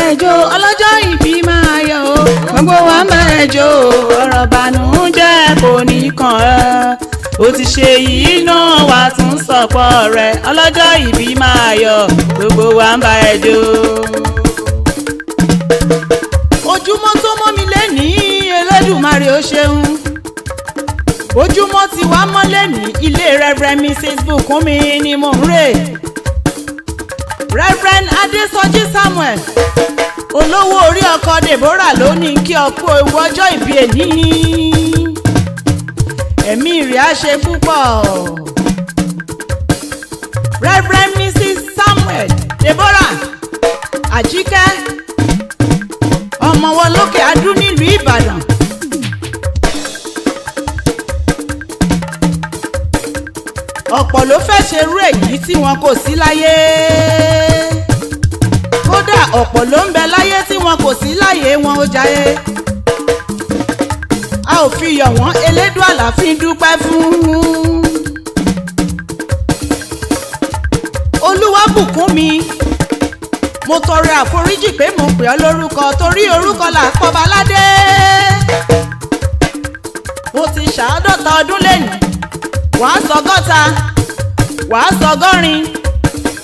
ẹjọ́ ọlọ́jọ́ ìbí máa yọ̀ o gbogbo wa ń bá ẹjọ́ ọ̀rọ̀ bànújẹ́ kò ní kàn ẹ́ ó ti ṣe yìí náà wà tún sọ̀pọ̀ rẹ̀ ọlọ́jọ́ ìbí máa yọ̀ gbogbo wa ń bá ẹjọ́. ojúmọ́ tó mọ́ mi lẹ́nìí Elédùmarè ó ṣeun ojúmọ́ tí wàá mọ́ lẹ́nìí ilé Reverend Mrs. Bùkúnmi ni mò ń rè Reverend Adésọjí Samuel olówó orí ọkọ Deborah ló ní kí ọkú ewu ọjọ́ ìbí èní ẹ̀mí rẹ̀ á ṣe púpọ̀ Reverend Mrs. Samuel Deborah Àjíkẹ́ ọmọ wọn lókè adú nílùú Ìbàdàn ọ̀pọ̀ ló fẹ́ ṣerú èyí tí wọn kò sí láyé kódà ọ̀pọ̀ ló ń bẹ láyé tí wọn kò sí láyé wọn ó jayé a ò fi yọ̀ wọ́n Elédùà la fi dúpẹ́ fún. Olúwa bùkún mi mo tọrọ àforíjì pé mo pè ọ́ lórúkọ torí orúkọ là pọba ládé mo ti ṣàádọ́ta ọdún lẹ́nu wàá sọgọ́ta wàá sọgọ́rin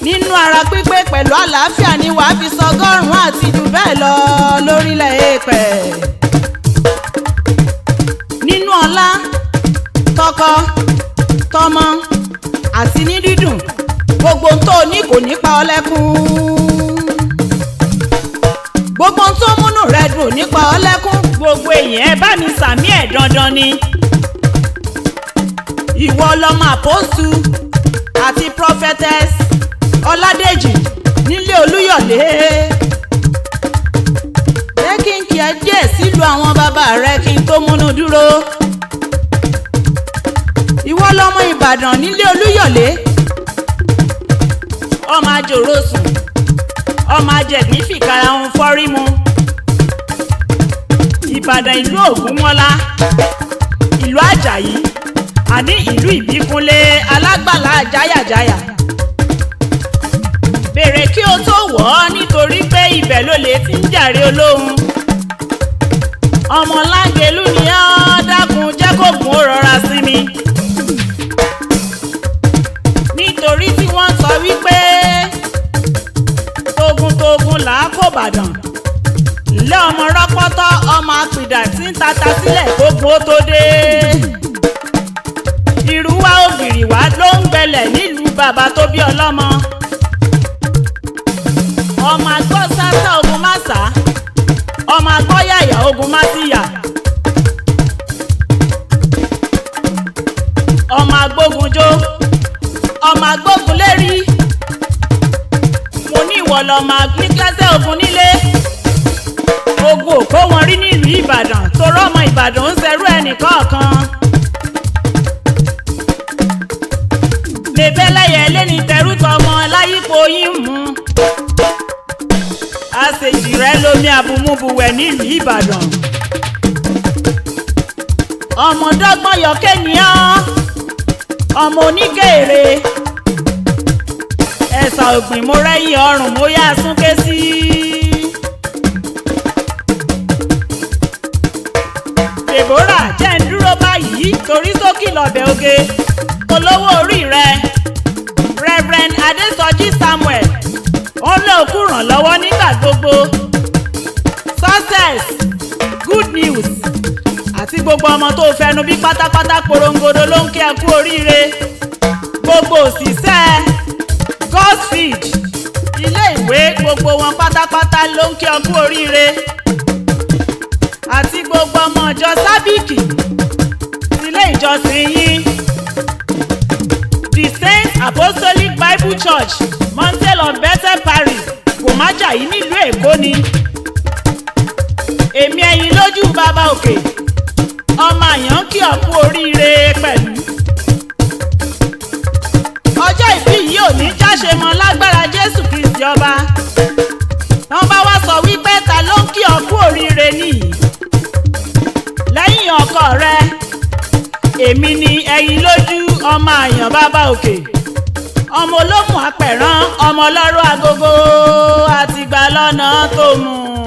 nínú ara pípé pẹ̀lú àlàáfíà ni wàá fi sọgọ́rùn-ún àti jù bẹ́ẹ̀ lọ lórílẹ̀ èèpẹ̀ nínú ọlá tọkọ tọmọ àti ní dídùn gbogbo ohun tó ní kò ní pa ọ́ lẹ́kún gbogbo ohun tó múnú rẹ dùn ní pa ọ́ lẹ́kún gbogbo èèyàn ẹ bá mi sàmí ẹ̀ dandan ni ìwọ lọmọ àpọ́sù àti prophetess Ọládèjì nílé Olúyọ̀lé jẹ́ kí n kí ẹ díẹ̀ sílùú àwọn bàbá rẹ kí n tó múnú dúró ìwọ lọmọ Ìbàdàn nílé Olúyọ̀lé ọmọ àjòrò sùn ọmọ àjẹ̀gbín fìkàrà ń fọ́rí mu Ìbàdàn ìlú Ògúnmọ́lá ìlú Àjàyí àní ìlú Ìbíkúnlé alágbàlá àjáyàjáyà bèrè kí o tó wọ̀ ọ́ nítorí pé ibẹ̀ ló lè ti ń jàre olóhùn ọmọ Láńgelú ni ọ́ dákun jẹ́ kó gùn ó rọra sí mi nítorí tí wọ́n sọ wípé togun là á kó Ìbàdàn lé ọmọ rọ́pọ́tọ́ ọmọ apìdà tí ń tata sílẹ̀ gbogbo ó tó dé ìrúwá ògìrì wá ló ń gbẹlẹ̀ nílùú bàbá tó bí ọlọ́mọ ọmọ àgbọ̀ sásá ogun má sá ọmọ àgbọ̀ yàyà ogun má sí yà ọmọ agbógun jó ọmọ agbógun lérí mo ní ìwọ lọmọ agbígbẹ́sẹ̀ ogun nílé ogun òkó wọn rí nílùú Ìbàdàn torọ ọmọ Ìbàdàn ń ṣerú ẹnì kọ̀ọ̀kan. Bẹ́lẹ́yẹ lẹ́ni tẹrútọ ọmọ láyípo yín mú àṣejì rẹ lómi àbùmúbuwẹ̀ nílùú Ìbàdàn ọmọdọ́gbọ́n yọ̀kẹ́ ni ọ́ ọmọ onígèrè ẹ̀sà ògbìn mo rẹ́yìn ọrùn mo yá súnké sí. Deborah jẹ́ ń dúró báyìí torí sókè lọ́bẹ̀ oge olówó orí rẹ Reverend Adésọjí Samuel ó lé òkú rànlọ́wọ́ nígbà gbogbo success good news àti gbogbo ọmọ tó fẹnu bí pátápátá porongodo ló ń kí ẹ kú oríire gbogbo òṣìṣẹ́ Godsfield ilé ìwé gbogbo wọn pátápátá ló ń kí ẹ kú oríire àti gbogbo ọmọ ìjọ sábìkì ilé ìjọsìn yín the Saint Apostolic Bible Church Mountain of Bethel Parish Kòmájàyí nílùú Èkó ni èmi Ẹ̀yinlójú BABAOKE ọmọ àyàn kí ọ kú oríire pẹ̀lú ọjọ́ ìbí yìí ò ní jáṣe mọ́ lágbára Jésù Kristi ọba wọ́n bá wá sọ wípé ta ló ń kí ọ kú oríire nìyí lẹ́yìn ọkọ rẹ èmi ni Ẹ̀yinlójú ọmọ àyàn BABAOKE ọmọ olókùn apẹ̀rán ọmọ ọlọ́rọ̀ agogo àtìgbà lọ́nà tó mú.